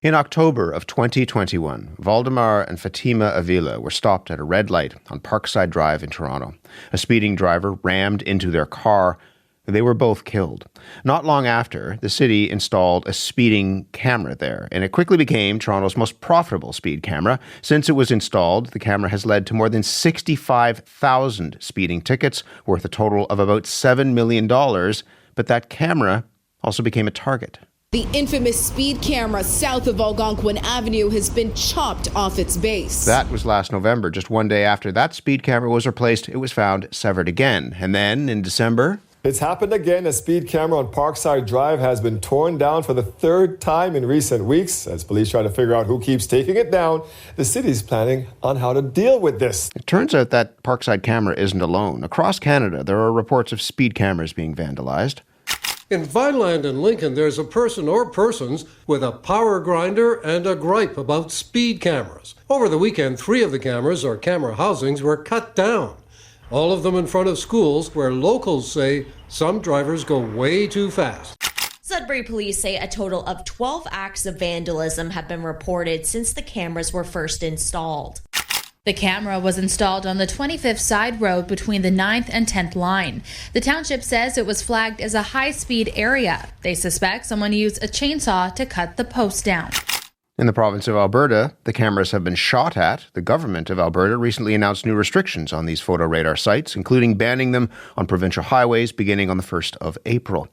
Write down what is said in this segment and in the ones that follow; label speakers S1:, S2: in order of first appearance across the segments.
S1: In October of 2021, Valdemar and Fatima Avila were stopped at a red light on Parkside Drive in Toronto. A speeding driver rammed into their car. They were both killed. Not long after, the city installed a speeding camera there, and it quickly became Toronto's most profitable speed camera. Since it was installed, the camera has led to more than 65,000 speeding tickets, worth a total of about $7 million. But that camera also became a target.
S2: The infamous speed camera south of Algonquin Avenue has been chopped off its base.
S1: That was last November. Just one day after that speed camera was replaced, it was found severed again. And then in December...
S3: It's happened again. A speed camera on Parkside Drive has been torn down for the third time in recent weeks. As police try to figure out who keeps taking it down, the city's planning on how to deal with this.
S1: It turns out that Parkside camera isn't alone. Across Canada, there are reports of speed cameras being vandalized.
S4: In Vineland and Lincoln, there's a person or persons with a power grinder and a gripe about speed cameras. Over the weekend, 3 of the cameras or camera housings were cut down. All of them in front of schools where locals say some drivers go way too fast.
S5: Sudbury police say a total of 12 acts of vandalism have been reported since the cameras were first installed.
S6: The camera was installed on the 25th Side Road between the 9th and 10th line. The township says it was flagged as a high-speed area. They suspect someone used a chainsaw to cut the post down.
S1: In the province of Alberta, the cameras have been shot at. The government of Alberta recently announced new restrictions on these photo radar sites, including banning them on provincial highways beginning on the 1st of April.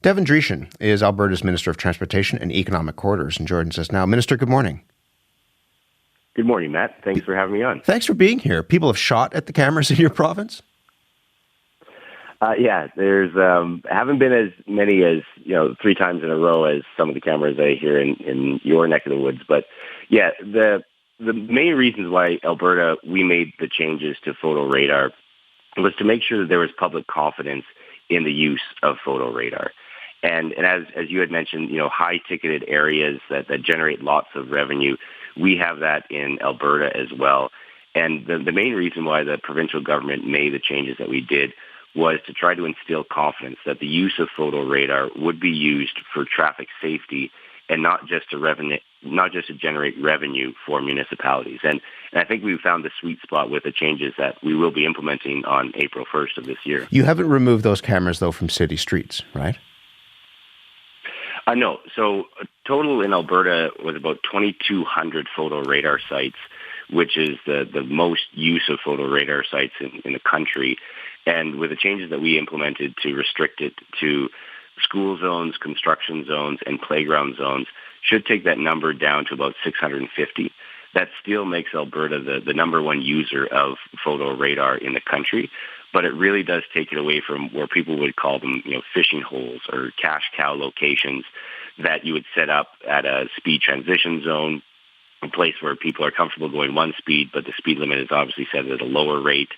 S1: Devin Dreeshen is Alberta's Minister of Transportation and Economic Corridors and joins us now. Minister, good morning.
S7: Good morning, Matt. Thanks for having me on.
S1: Thanks for being here. People have shot at the cameras in your province?
S7: Yeah, there's haven't been as many as 3 times in a row as some of the cameras I hear in your neck of the woods. But yeah, the main reasons why Alberta we made the changes to photo radar was to make sure that there was public confidence in the use of photo radar. And as you had mentioned, high ticketed areas that generate lots of revenue. We have that in Alberta as well. And the main reason why the provincial government made the changes that we did was to try to instill confidence that the use of photo radar would be used for traffic safety and not just to generate revenue for municipalities. And I think we found the sweet spot with the changes that we will be implementing on April 1st of this year.
S1: You haven't removed those cameras, though, from city streets, right?
S7: No. So total in Alberta was about 2,200 photo radar sites, which is the most use of photo radar sites in the country. And with the changes that we implemented to restrict it to school zones, construction zones, and playground zones, should take that number down to about 650. That still makes Alberta the number one user of photo radar in the country, but it really does take it away from where people would call them, fishing holes or cash cow locations that you would set up at a speed transition zone, a place where people are comfortable going one speed, but the speed limit is obviously set at a lower rate,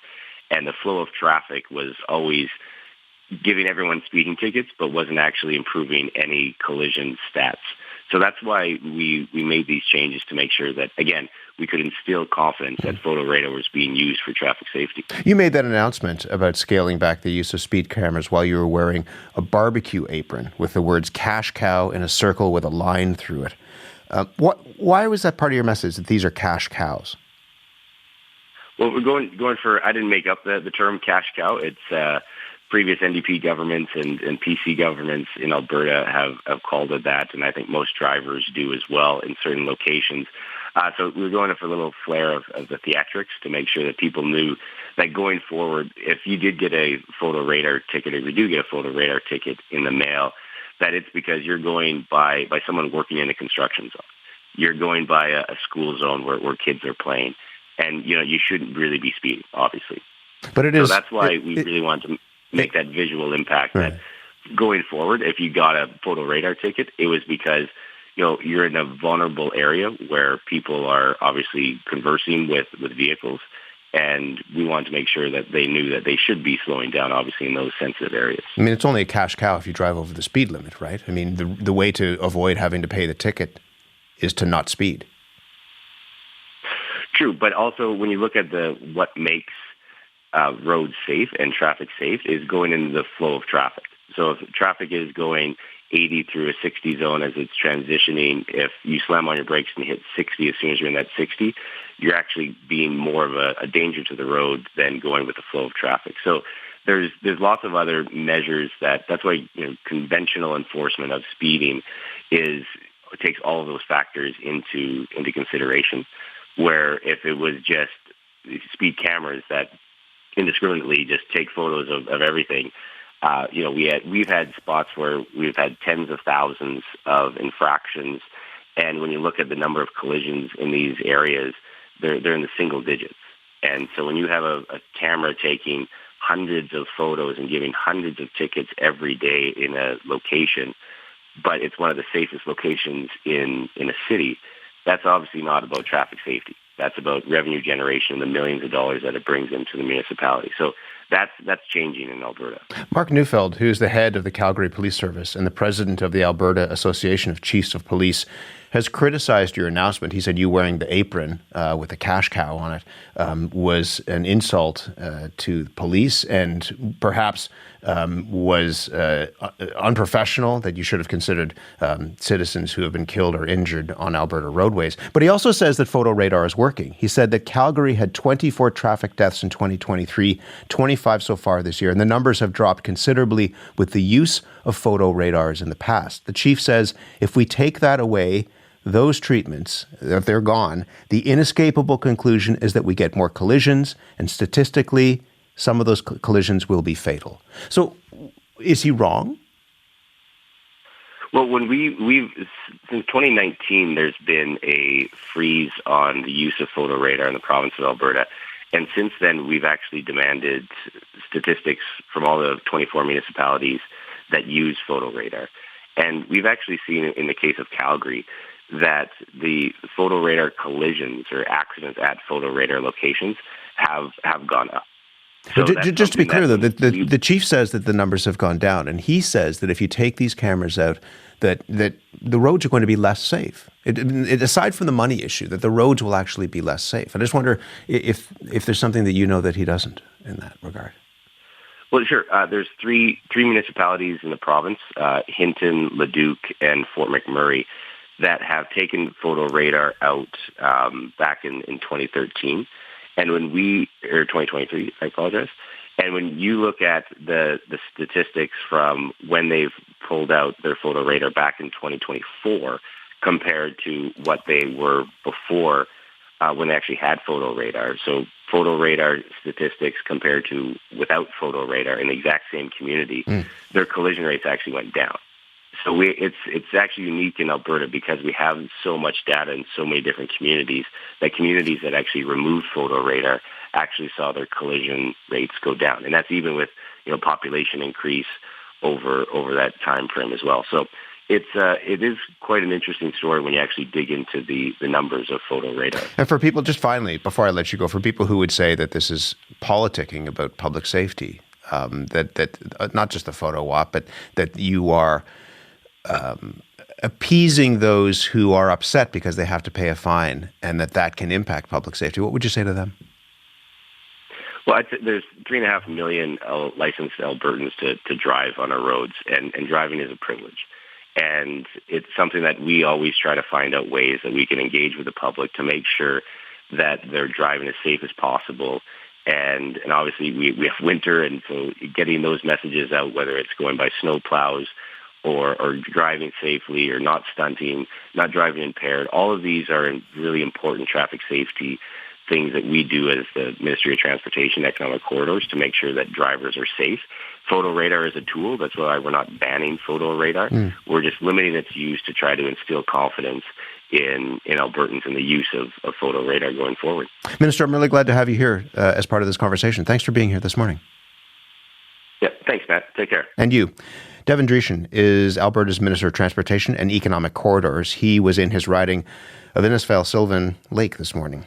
S7: and the flow of traffic was always giving everyone speeding tickets, but wasn't actually improving any collision stats. So that's why we made these changes to make sure that, again, we could instill confidence that photo radar was being used for traffic safety. You
S1: made that announcement about scaling back the use of speed cameras while you were wearing a barbecue apron with the words cash cow in a circle with a line through it. Why was that part of your message, that these are cash cows?
S7: Well, we're going for, I didn't make up the term cash cow. It's previous NDP governments and PC governments in Alberta have called it that, and I think most drivers do as well in certain locations. So we were going for a little flair of the theatrics to make sure that people knew that going forward, if you did get a photo radar ticket, or you do get a photo radar ticket in the mail, that it's because you're going by someone working in a construction zone. You're going by a school zone where kids are playing. And, you shouldn't really be speeding, obviously.
S1: But it is.
S7: So that's why we really want to make that visual impact that going forward, if you got a photo radar ticket, it was because, you're in a vulnerable area where people are obviously conversing with vehicles. And we want to make sure that they knew that they should be slowing down, obviously, in those sensitive areas.
S1: I mean, it's only a cash cow if you drive over the speed limit, right? I mean, the way to avoid having to pay the ticket is to not speed.
S7: True, but also when you look at what makes roads safe and traffic safe is going into the flow of traffic. So if traffic is going 80 through a 60 zone as it's transitioning. If you slam on your brakes and hit 60 as soon as you're in that 60, you're actually being more of a danger to the road than going with the flow of traffic. So there's lots of other measures that's why conventional enforcement of speeding takes all of those factors into consideration. Where if it was just speed cameras that indiscriminately just take photos of everything. We've had spots where we've had tens of thousands of infractions, and when you look at the number of collisions in these areas, they're in the single digits. And so when you have a camera taking hundreds of photos and giving hundreds of tickets every day in a location, but it's one of the safest locations in a city, that's obviously not about traffic safety. That's about revenue generation, the millions of dollars that it brings into the municipality. So that's changing in Alberta.
S1: Mark Neufeld, who's the head of the Calgary Police Service and the president of the Alberta Association of Chiefs of Police, has criticized your announcement. He said you wearing the apron with a cash cow on it was an insult to police and perhaps was unprofessional, that you should have considered citizens who have been killed or injured on Alberta roadways. But he also says that photo radar is working. He said that Calgary had 24 traffic deaths in 2023, 25 so far this year, and the numbers have dropped considerably with the use of photo radars in the past. The chief says if we take that away, those treatments, if they're gone, the inescapable conclusion is that we get more collisions, and statistically, some of those collisions will be fatal. So, is he wrong?
S7: Well, when we've since 2019, there's been a freeze on the use of photo radar in the province of Alberta, and since then, we've actually demanded statistics from all the 24 municipalities that use photo radar, and we've actually seen in the case of Calgary that the photo radar collisions or accidents at photo radar locations have gone up. So
S1: just to be clear, though, the chief says that the numbers have gone down, and he says that if you take these cameras out, that the roads are going to be less safe. Aside from the money issue, that the roads will actually be less safe. I just wonder if there's something that you know that he doesn't in that regard.
S7: Well, sure. There's three municipalities in the province, Hinton, Leduc, and Fort McMurray, that have taken photo radar out back in 2013. And when 2023, I apologize. And when you look at the statistics from when they've pulled out their photo radar back in 2024 compared to what they were before when they actually had photo radar. So photo radar statistics compared to without photo radar in the exact same community, their collision rates actually went down. So it's actually unique in Alberta because we have so much data in so many different communities that actually removed photo radar actually saw their collision rates go down, and that's even with population increase over that time frame as well. So it is quite an interesting story when you actually dig into the numbers of photo radar.
S1: And for people, just finally, before I let you go, for people who would say that this is politicking about public safety, that not just the photo op, but that you are appeasing those who are upset because they have to pay a fine and that can impact public safety. What would you say to them?
S7: Well, there's 3.5 million licensed Albertans to drive on our roads, and driving is a privilege. And it's something that we always try to find out ways that we can engage with the public to make sure that they're driving as safe as possible. And obviously we have winter, and so getting those messages out, whether it's going by snow plows or driving safely or not stunting, not driving impaired, all of these are really important traffic safety things that we do as the Ministry of Transportation Economic Corridors to make sure that drivers are safe. Photo radar is a tool. That's why we're not banning photo radar. We're just limiting its use to try to instill confidence in Albertans in the use of photo radar going forward.
S1: Minister, I'm really glad to have you here as part of this conversation. Thanks for being here this morning.
S7: Yeah, thanks, Matt. Take care.
S1: And you. Devin Dreeshen is Alberta's Minister of Transportation and Economic Corridors. He was in his riding of Innisfail-Sylvan Lake this morning.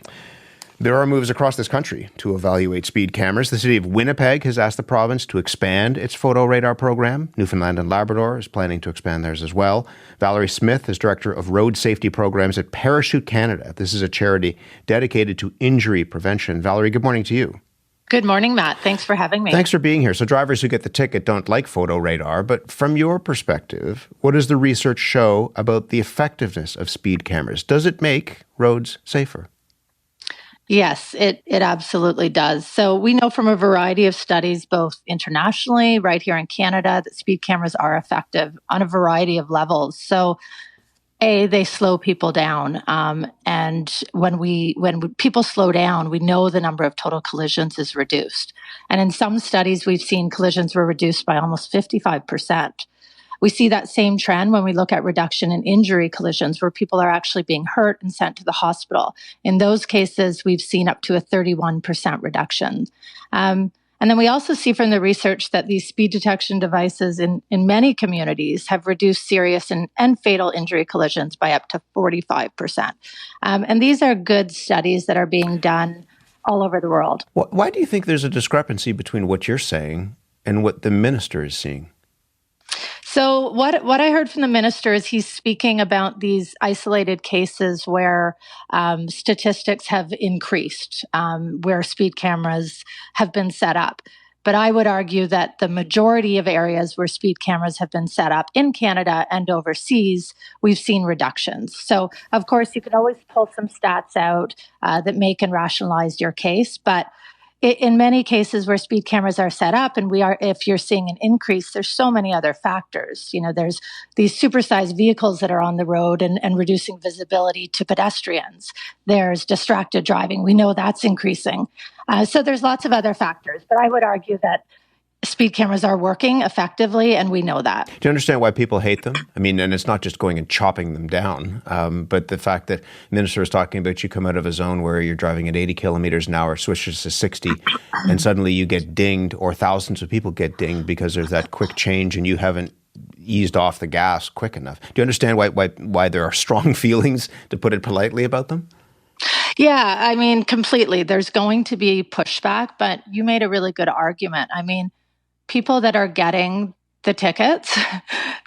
S1: There are moves across this country to evaluate speed cameras. The city of Winnipeg has asked the province to expand its photo radar program. Newfoundland and Labrador is planning to expand theirs as well. Valerie Smith is Director of Road Safety Programs at Parachute Canada. This is a charity dedicated to injury prevention. Valerie, good morning to you.
S8: Good morning, Matt. Thanks for having me.
S1: Thanks for being here. So drivers who get the ticket don't like photo radar, but from your perspective, what does the research show about the effectiveness of speed cameras? Does it make roads safer?
S8: Yes, it absolutely does. So we know from a variety of studies, both internationally, right here in Canada, that speed cameras are effective on a variety of levels. So they slow people down. And when people slow down, we know the number of total collisions is reduced. And in some studies, we've seen collisions were reduced by almost 55%. We see that same trend when we look at reduction in injury collisions, where people are actually being hurt and sent to the hospital. In those cases, we've seen up to a 31% reduction. And then we also see from the research that these speed detection devices in many communities have reduced serious and fatal injury collisions by up to 45%. And these are good studies that are being done all over the world.
S1: Why do you think there's a discrepancy between what you're saying and what the minister is seeing?
S8: So what I heard from the minister is he's speaking about these isolated cases where statistics have increased, where speed cameras have been set up. But I would argue that the majority of areas where speed cameras have been set up in Canada and overseas, we've seen reductions. So, of course, you can always pull some stats out that make and rationalize your case, but in many cases where speed cameras are set up, and if you're seeing an increase, there's so many other factors. You know, there's these supersized vehicles that are on the road and reducing visibility to pedestrians. There's distracted driving. We know that's increasing. So there's lots of other factors, but I would argue that speed cameras are working effectively, and we know that.
S1: Do you understand why people hate them? I mean, and it's not just going and chopping them down, but the fact that the minister was talking about you come out of a zone where you're driving at 80 kilometers an hour, switches to 60, and suddenly you get dinged, or thousands of people get dinged because there's that quick change and you haven't eased off the gas quick enough. Do you understand why there are strong feelings, to put it politely, about them?
S8: Yeah, I mean, completely. There's going to be pushback, but you made a really good argument. I mean, people that are getting the tickets,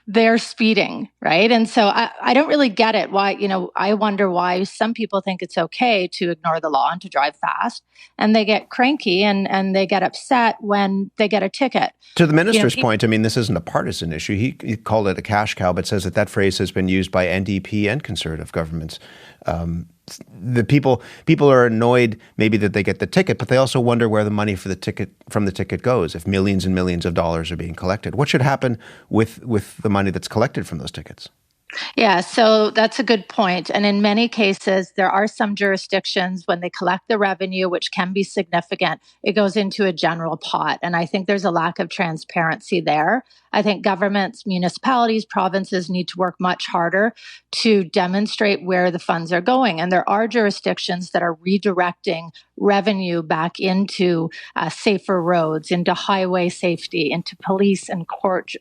S8: they're speeding, right? And so I don't really get it. Why, I wonder why some people think it's okay to ignore the law and to drive fast, and they get cranky and they get upset when they get a ticket.
S1: To the minister's point, I mean, this isn't a partisan issue. He called it a cash cow, but says that phrase has been used by NDP and Conservative governments. The people are annoyed maybe that they get the ticket, but they also wonder where the money from the ticket goes if millions and millions of dollars are being collected. What should happen with the money that's collected from those tickets?
S8: Yeah, so that's a good point. And in many cases, there are some jurisdictions when they collect the revenue, which can be significant, it goes into a general pot. And I think there's a lack of transparency there. I think governments, municipalities, provinces need to work much harder to demonstrate where the funds are going. And there are jurisdictions that are redirecting revenue back into safer roads, into highway safety, into police and court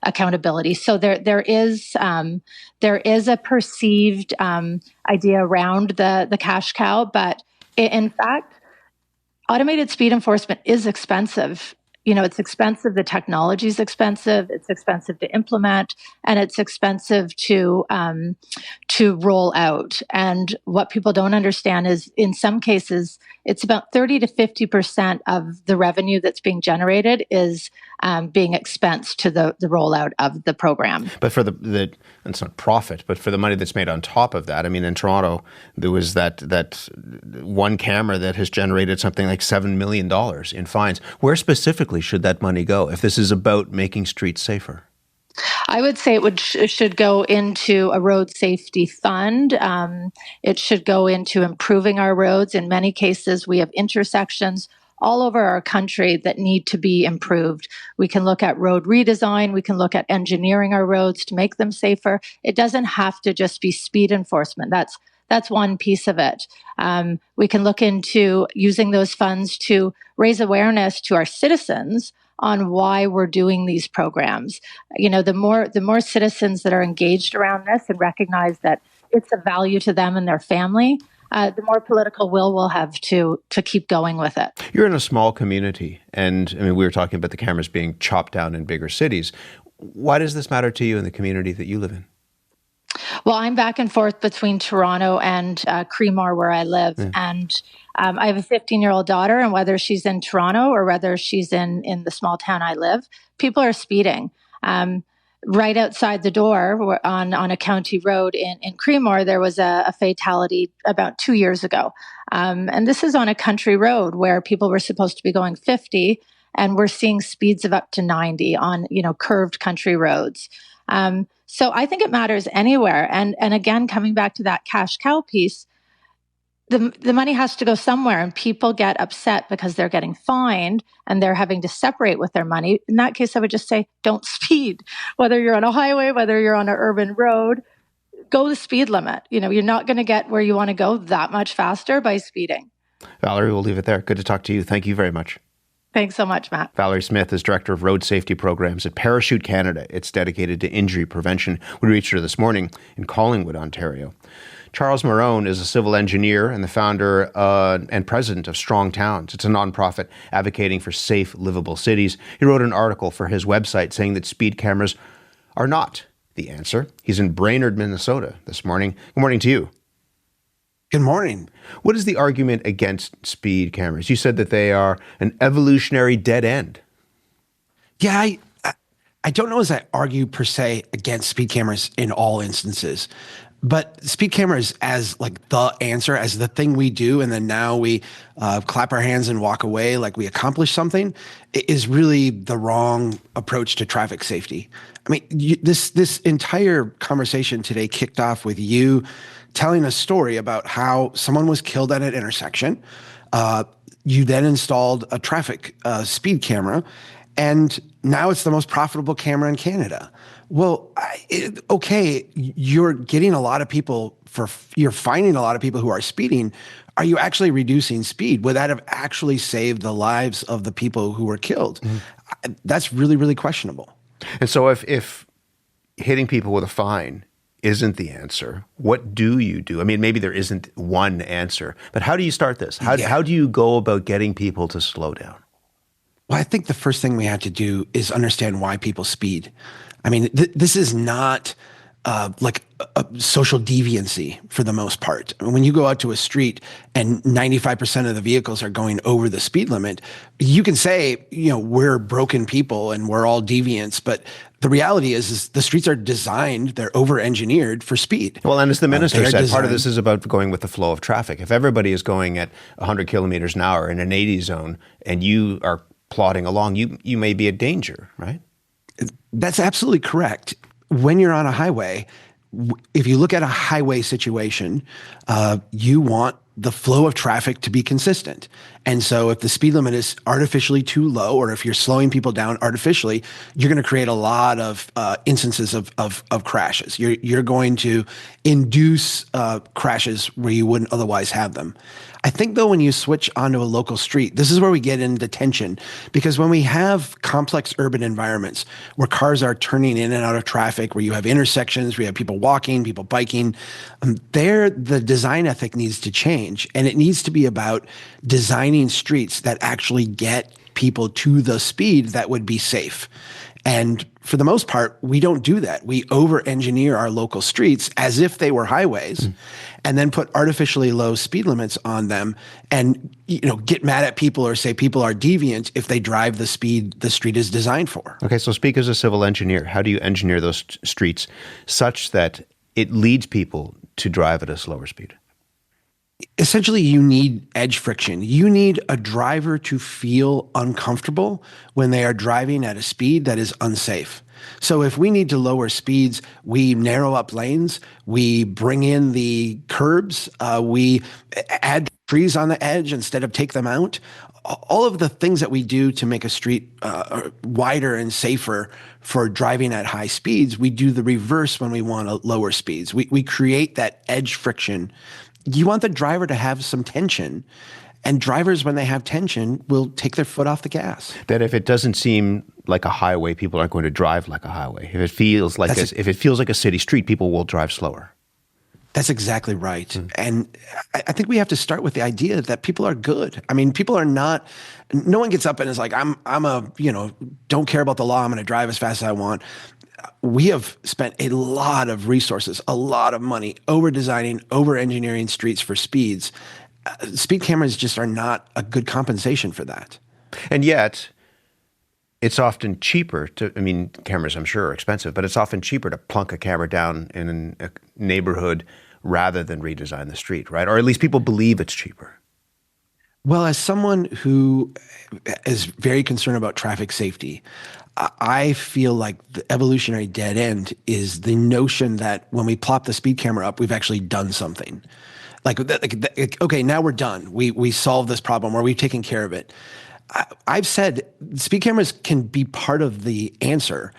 S8: accountability. So there is a perceived idea around the cash cow, but in fact, automated speed enforcement is expensive. It's expensive. The technology is expensive. It's expensive to implement, and it's expensive to roll out. And what people don't understand is, in some cases, it's about 30 to 50% of the revenue that's being generated is being expensed to the rollout of the program.
S1: But for it's not profit, but for the money that's made on top of that, I mean, in Toronto, there was that one camera that has generated something like $7 million in fines. Where specifically should that money go if this is about making streets safer?
S8: I would say it should go into a road safety fund. It should go into improving our roads. In many cases, we have intersections all over our country that need to be improved. We can look at road redesign. We can look at engineering our roads to make them safer. It doesn't have to just be speed enforcement. That's one piece of it. We can look into using those funds to raise awareness to our citizens on why we're doing these programs. The more citizens that are engaged around this and recognize that it's a value to them and their family, the more political will we'll have to keep going with it.
S1: You're in a small community, and I mean, we were talking about the cameras being chopped down in bigger cities. Why does this matter to you in the community that you live in?
S8: Well, I'm back and forth between Toronto and Creemore, where I live. Yeah. And I have a 15-year-old daughter, and whether she's in Toronto or whether she's in the small town I live, people are speeding. Right outside the door on a county road in Creemore, there was a fatality about 2 years ago. And this is on a country road where people were supposed to be going 50, and we're seeing speeds of up to 90 on, curved country roads. So I think it matters anywhere. And again, coming back to that cash cow piece, the money has to go somewhere, and people get upset because they're getting fined and they're having to separate with their money. In that case, I would just say, don't speed. Whether you're on a highway, whether you're on an urban road, go the speed limit. You're not going to get where you want to go that much faster by speeding.
S1: Valerie, we'll leave it there. Good to talk to you. Thank you very much.
S8: Thanks so much, Matt.
S1: Valerie Smith is Director of Road Safety Programs at Parachute Canada. It's dedicated to injury prevention. We reached her this morning in Collingwood, Ontario. Charles Marone is a civil engineer and the founder and president of Strong Towns. It's a nonprofit advocating for safe, livable cities. He wrote an article for his website saying that speed cameras are not the answer. He's in Brainerd, Minnesota this morning. Good morning to you.
S9: Good morning.
S1: What is the argument against speed cameras? You said that they are an evolutionary dead end.
S9: Yeah, I don't know as I argue per se against speed cameras in all instances, but speed cameras as like the answer, as the thing we do, and then now we clap our hands and walk away like we accomplished something, is really the wrong approach to traffic safety. I mean, this entire conversation today kicked off with you telling a story about how someone was killed at an intersection. You then installed a traffic speed camera, and now it's the most profitable camera in Canada. Well, okay, you're getting a lot of people you're finding a lot of people who are speeding. Are you actually reducing speed? Would that have actually saved the lives of the people who were killed? Mm-hmm. That's really, really questionable.
S1: And so if hitting people with a fine isn't the answer, what do you do? I mean, maybe there isn't one answer, but how do you start this? How do you go about getting people to slow down?
S9: Well, I think the first thing we have to do is understand why people speed. I mean, this is not like a social deviancy for the most part. When you go out to a street and 95% of the vehicles are going over the speed limit, you can say, we're broken people and we're all deviants, but the reality is the streets are designed, they're over-engineered for speed.
S1: Well, and as the minister said, part of this is about going with the flow of traffic. If everybody is going at 100 kilometers an hour in an 80 zone and you are plodding along, you may be a danger, right?
S9: That's absolutely correct. When you're on a highway, if you look at a highway situation, you want the flow of traffic to be consistent. And so if the speed limit is artificially too low, or if you're slowing people down artificially, you're going to create a lot of instances of crashes. You're going to induce crashes where you wouldn't otherwise have them. I think, though, when you switch onto a local street, this is where we get into tension, because when we have complex urban environments where cars are turning in and out of traffic, where you have intersections, where you have people walking, people biking, the design ethic needs to change. And it needs to be about designing streets that actually get people to the speed that would be safe. And for the most part, we don't do that. We over-engineer our local streets as if they were highways, and then put artificially low speed limits on them, and get mad at people or say people are deviant if they drive the speed the street is designed for.
S1: Okay, so speak as a civil engineer. How do you engineer those streets such that it leads people to drive at a slower speed?
S9: Essentially, you need edge friction. You need a driver to feel uncomfortable when they are driving at a speed that is unsafe. So if we need to lower speeds, we narrow up lanes, we bring in the curbs, we add trees on the edge instead of take them out. All of the things that we do to make a street wider and safer for driving at high speeds, we do the reverse when we want to lower speeds. We create that edge friction. You want the driver to have some tension, and drivers, when they have tension, will take their foot off the gas.
S1: That if it doesn't seem like a highway, people aren't going to drive like a highway. If it feels like a city street, people will drive slower.
S9: That's exactly right. And I think we have to start with the idea that people are good. I mean, people are not, no one gets up and is like, I'm don't care about the law. I'm going to drive as fast as I want. we have spent a lot of resources, a lot of money over-designing, over-engineering streets for speeds. Speed cameras just are not a good compensation for that.
S1: And yet, it's often cheaper cameras I'm sure are expensive, but it's often cheaper to plunk a camera down in a neighborhood rather than redesign the street, right? Or at least people believe it's cheaper.
S9: Well, as someone who is very concerned about traffic safety, I feel like the evolutionary dead end is the notion that when we plop the speed camera up, we've actually done something. Okay, now we're done. We solved this problem, or we've taken care of it. I've said speed cameras can be part of the answer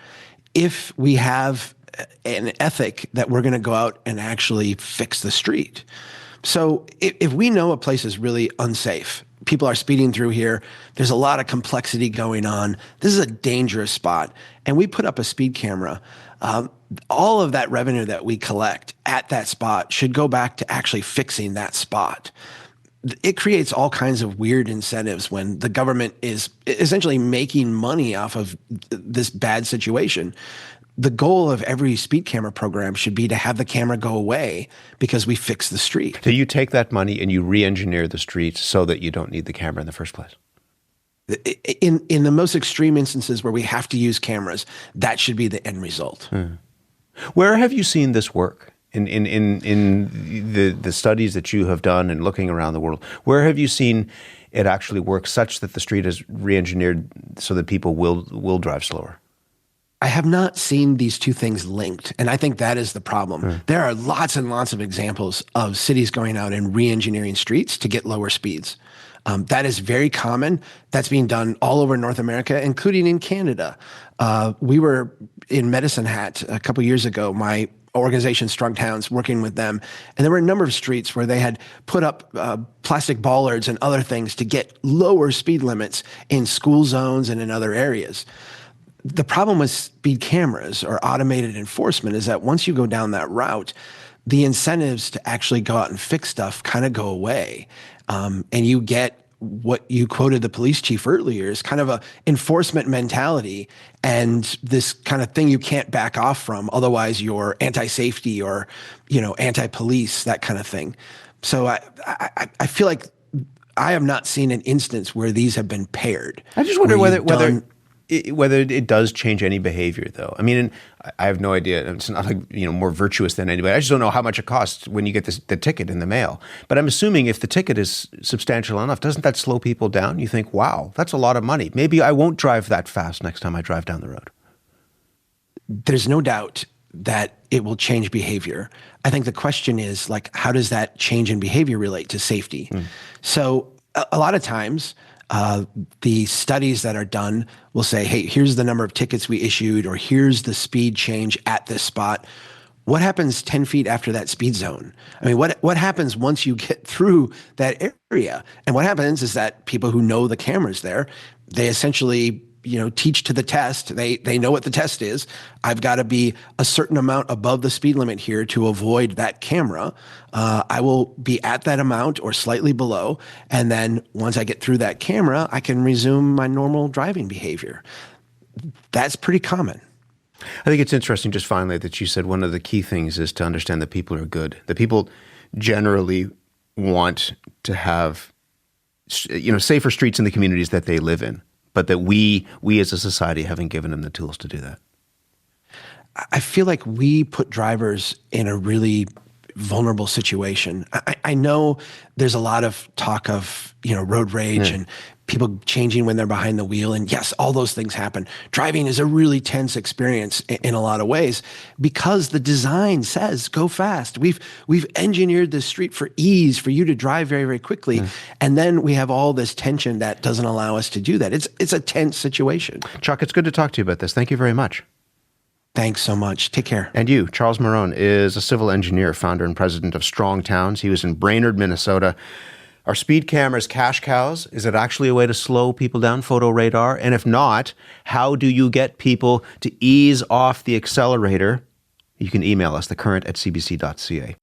S9: if we have an ethic that we're going to go out and actually fix the street. So if we know a place is really unsafe, people are speeding through here, there's a lot of complexity going on, this is a dangerous spot, and we put up a speed camera, all of that revenue that we collect at that spot should go back to actually fixing that spot. It creates all kinds of weird incentives when the government is essentially making money off of this bad situation. The goal of every speed camera program should be to have the camera go away because we fix the street.
S1: So you take that money and you re-engineer the streets so that you don't need the camera in the first place?
S9: In the most extreme instances where we have to use cameras, that should be the end result.
S1: Where have you seen this work? In the studies that you have done and looking around the world, where have you seen it actually work such that the street is re-engineered so that people will drive slower?
S9: I have not seen these two things linked, and I think that is the problem. There are lots and lots of examples of cities going out and re-engineering streets to get lower speeds. That is very common. That's being done all over North America, including in Canada. We were in Medicine Hat a couple years ago, my organization Strong Towns, working with them, and there were a number of streets where they had put up plastic bollards and other things to get lower speed limits in school zones and in other areas. The problem with speed cameras or automated enforcement is that once you go down that route, the incentives to actually go out and fix stuff kind of go away. And you get what you quoted the police chief earlier is kind of a enforcement mentality and this kind of thing you can't back off from. Otherwise, you're anti-safety or, anti-police, that kind of thing. So I feel like I have not seen an instance where these have been paired.
S1: I just wonder whether it does change any behavior, though. I mean, I have no idea. It's not like, more virtuous than anybody. I just don't know how much it costs when you get the ticket in the mail. But I'm assuming if the ticket is substantial enough, doesn't that slow people down? You think, wow, that's a lot of money. Maybe I won't drive that fast next time I drive down the road.
S9: There's no doubt that it will change behavior. I think the question is, how does that change in behavior relate to safety? So a lot of times, the studies that are done will say, hey, here's the number of tickets we issued, or here's the speed change at this spot. What happens 10 feet after that speed zone? I mean, what happens once you get through that area? And what happens is that people who know the cameras there, they essentially teach to the test. They know what the test is. I've got to be a certain amount above the speed limit here to avoid that camera. I will be at that amount or slightly below. And then once I get through that camera, I can resume my normal driving behavior. That's pretty common.
S1: I think it's interesting, just finally, that you said one of the key things is to understand that people are good. That people generally want to have, safer streets in the communities that they live in, but that we as a society haven't given them the tools to do that.
S9: I feel like we put drivers in a really vulnerable situation. I know there's a lot of talk of, road rage and people changing when they're behind the wheel. And yes, all those things happen. Driving is a really tense experience in a lot of ways because the design says go fast. We've engineered this street for ease, for you to drive very, very quickly. And then we have all this tension that doesn't allow us to do that. It's a tense situation.
S1: Chuck, it's good to talk to you about this. Thank you very much.
S9: Thanks so much. Take care.
S1: And you, Charles Marone, is a civil engineer, founder and president of Strong Towns. He was in Brainerd, Minnesota. Are speed cameras cash cows? Is it actually a way to slow people down, photo radar? And if not, how do you get people to ease off the accelerator? You can email us, thecurrent@cbc.ca.